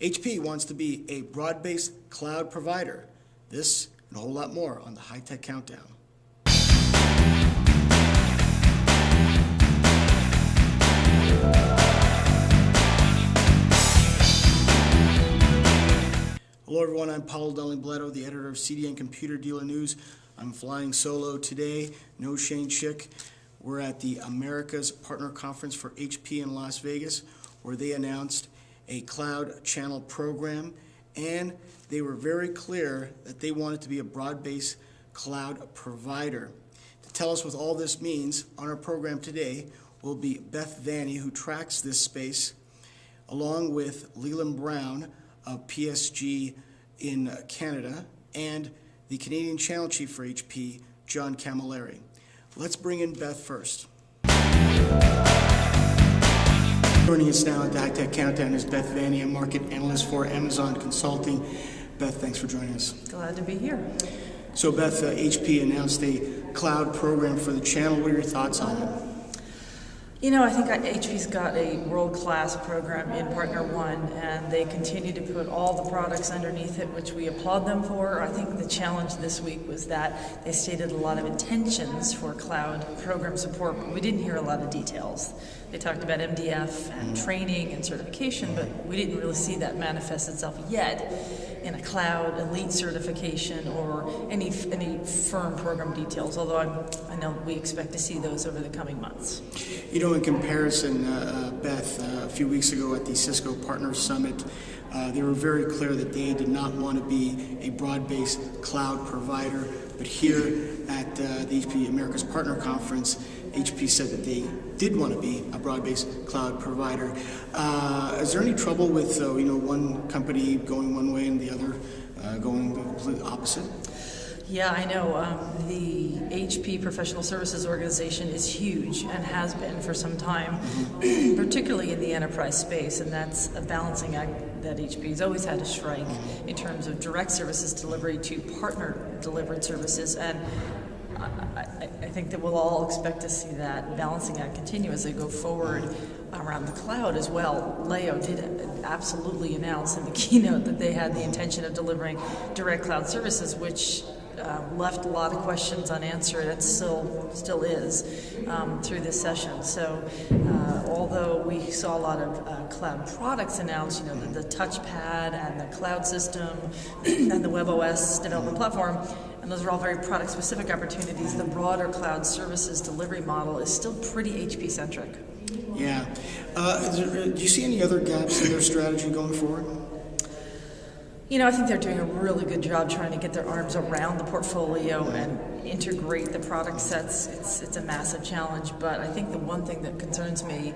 HP wants to be a broad-based cloud provider. This and a whole lot more on the High Tech Countdown. Hello everyone, I'm Paulo Dunley-Bletto, the editor of CDN Computer Dealer News. I'm flying solo today, no Shane Schick. We're at the America's Partner Conference for HP in Las Vegas, where they announced a cloud channel program, and they were very clear that they wanted to be a broad-based cloud provider. To tell us what all this means, on our program today will be Beth Vania, who tracks this space, along with Leyland Brown of PSG in Canada, and the Canadian channel chief for HP, John Cammalleri. Let's bring in Beth first. Joining us now at the High Tech Countdown is Beth Vania, market analyst for Amazon Consulting. Beth, thanks for joining us. Glad to be here. So Beth, HP announced a cloud program for the channel. What are your thoughts on it? You know, I think HP's got a world-class program in Partner One, and they continue to put all the products underneath it, which we applaud them for. I think the challenge this week was that they stated a lot of intentions for cloud program support, but we didn't hear a lot of details. They talked about MDF and training and certification, but we didn't really see that manifest itself yet in a cloud elite certification or any firm program details, although I know we expect to see those over the coming months. You know, in comparison, Beth, a few weeks ago at the Cisco Partners Summit, they were very clear that they did not want to be a broad-based cloud provider, but here at the HP America's Partner Conference, HP said that they did want to be a broad-based cloud provider. Is there any trouble with one company going one way and the other going the complete opposite? Yeah, I know. The HP Professional Services Organization is huge and has been for some time, particularly in the enterprise space, and that's a balancing act that HP has always had to strike in terms of direct services delivery to partner-delivered services. And I think that we'll all expect to see that balancing act continue as they go forward around the cloud as well. Leo did absolutely announce in the keynote that they had the intention of delivering direct cloud services, which left a lot of questions unanswered. It still is through this session. So although we saw a lot of cloud products announced, the touchpad and the cloud system and the WebOS development platform, and those are all very product-specific opportunities, the broader cloud services delivery model is still pretty HP-centric. Yeah. Do you see any other gaps in their strategy going forward? I think they're doing a really good job trying to get their arms around the portfolio and integrate the product sets. It's a massive challenge, but I think the one thing that concerns me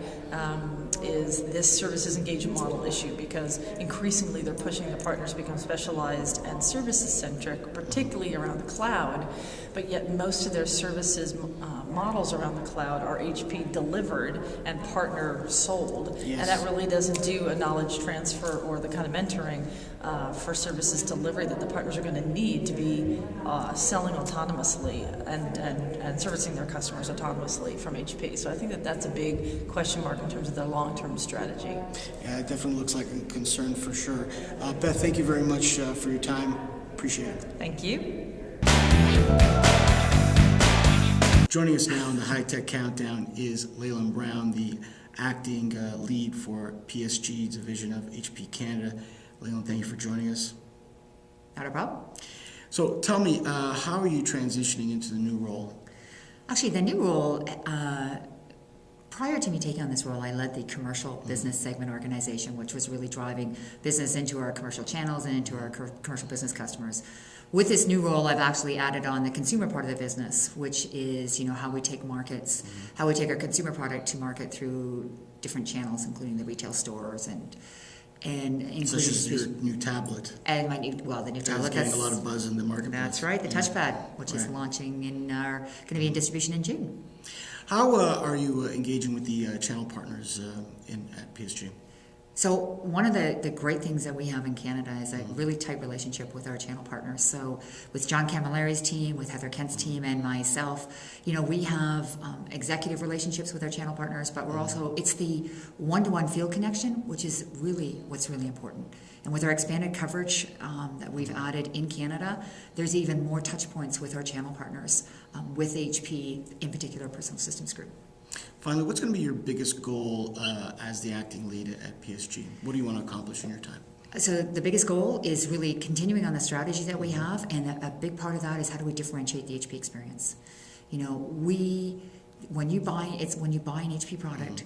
is this services engagement model issue, because increasingly they're pushing the partners to become specialized and services-centric, particularly around the cloud, but yet most of their services models around the cloud are HP delivered and partner sold. Yes. And that really doesn't do a knowledge transfer or the kind of mentoring for services delivery that the partners are going to need to be selling autonomously and servicing their customers autonomously from HP. So I think that that's a big question mark in terms of their long-term strategy. Yeah, it definitely looks like a concern for sure. Beth, thank you very much for your time. Appreciate it. Thank you. Joining us now in the High Tech Countdown is Leyland Brown, the acting lead for PSG division of HP Canada. Leyland, thank you for joining us. Not a problem. So tell me, how are you transitioning into the new role? Actually, the new role, prior to me taking on this role, I led the commercial business segment organization, which was really driving business into our commercial channels and into our commercial business customers. With this new role, I've actually added on the consumer part of the business, which is, how we take markets, how we take our consumer product to market through different channels, including the retail stores and such as your new tablet. And the new tablet. That's getting a lot of buzz in the marketplace. That's right, the touchpad, which is launching going to be in distribution in June. How are you engaging with the channel partners at PSG? So one of the great things that we have in Canada is a really tight relationship with our channel partners. So with John Camalleri's team, with Heather Kent's team, and myself, we have executive relationships with our channel partners, but we're also, it's the one-to-one field connection, which is really what's really important. And with our expanded coverage that we've added in Canada, there's even more touch points with our channel partners, with HP, in particular, Personal Systems Group. Finally, what's going to be your biggest goal as the acting lead at PSG? What do you want to accomplish in your time? So the biggest goal is really continuing on the strategy that we have, and a big part of that is how do we differentiate the HP experience. When you buy an HP product,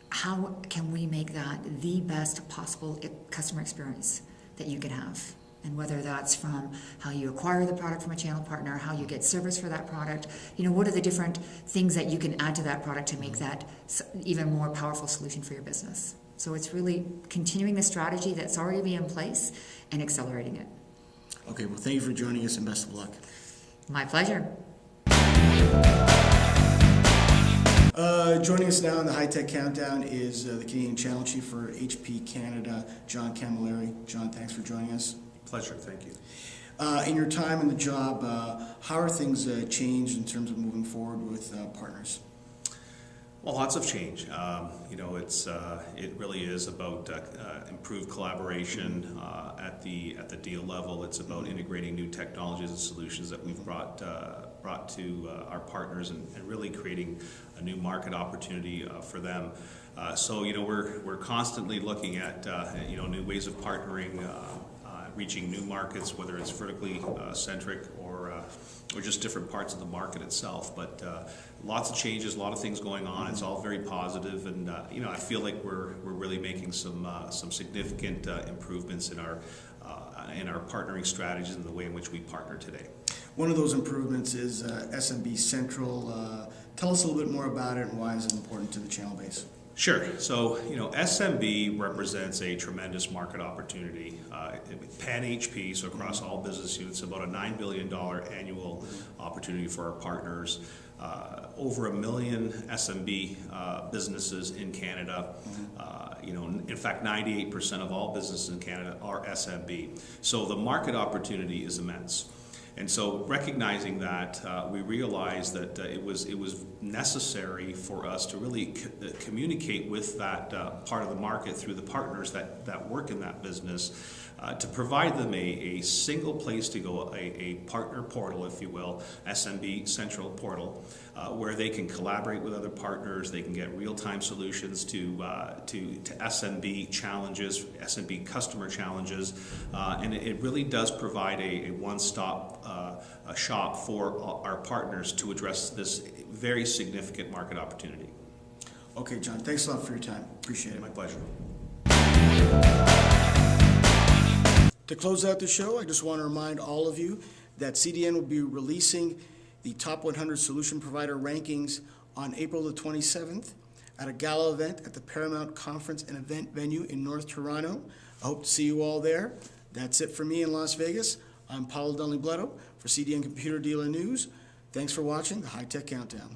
how can we make that the best possible customer experience that you can have? And whether that's from how you acquire the product from a channel partner, how you get service for that product, what are the different things that you can add to that product to make that even more powerful solution for your business? So it's really continuing the strategy that's already in place and accelerating it. Okay, well, thank you for joining us and best of luck. My pleasure. Joining us now in the High Tech Countdown is the Canadian Channel Chief for HP Canada, John Cammalleri. John, thanks for joining us. Pleasure, thank you. In your time in the job, how are things changed in terms of moving forward with partners? Well, lots of change. It really is about improved collaboration at the deal level. It's about integrating new technologies and solutions that we've brought to our partners and really creating a new market opportunity for them. So we're constantly looking at new ways of partnering. Reaching new markets, whether it's vertically centric or just different parts of the market itself. But lots of changes, a lot of things going on. It's all very positive, and I feel like we're really making some significant improvements in our partnering strategies and the way in which we partner today. One of those improvements is SMB Central. Tell us a little bit more about it and why is it important to the channel base? Sure. So, SMB represents a tremendous market opportunity. Pan HP, so across all business units, about a $9 billion annual opportunity for our partners. Over 1 million SMB businesses in Canada. In fact, 98% of all businesses in Canada are SMB. So the market opportunity is immense. And so recognizing that, we realized that it was necessary for us to really communicate with that part of the market through the partners that work in that business, to provide them a single place to go, a partner portal, if you will, SMB Central portal, where they can collaborate with other partners, they can get real-time solutions to SMB challenges, SMB customer challenges, and it really does provide a one-stop shop for our partners to address this very significant market opportunity. Okay, John, thanks a lot for your time. Appreciate it. My pleasure. To close out the show, I just want to remind all of you that CDN will be releasing the Top 100 Solution Provider rankings on April the 27th at a gala event at the Paramount Conference and Event Venue in North Toronto. I hope to see you all there. That's it for me in Las Vegas. I'm Paul Dunley-Bletto for CDN Computer Dealer News. Thanks for watching the High Tech Countdown.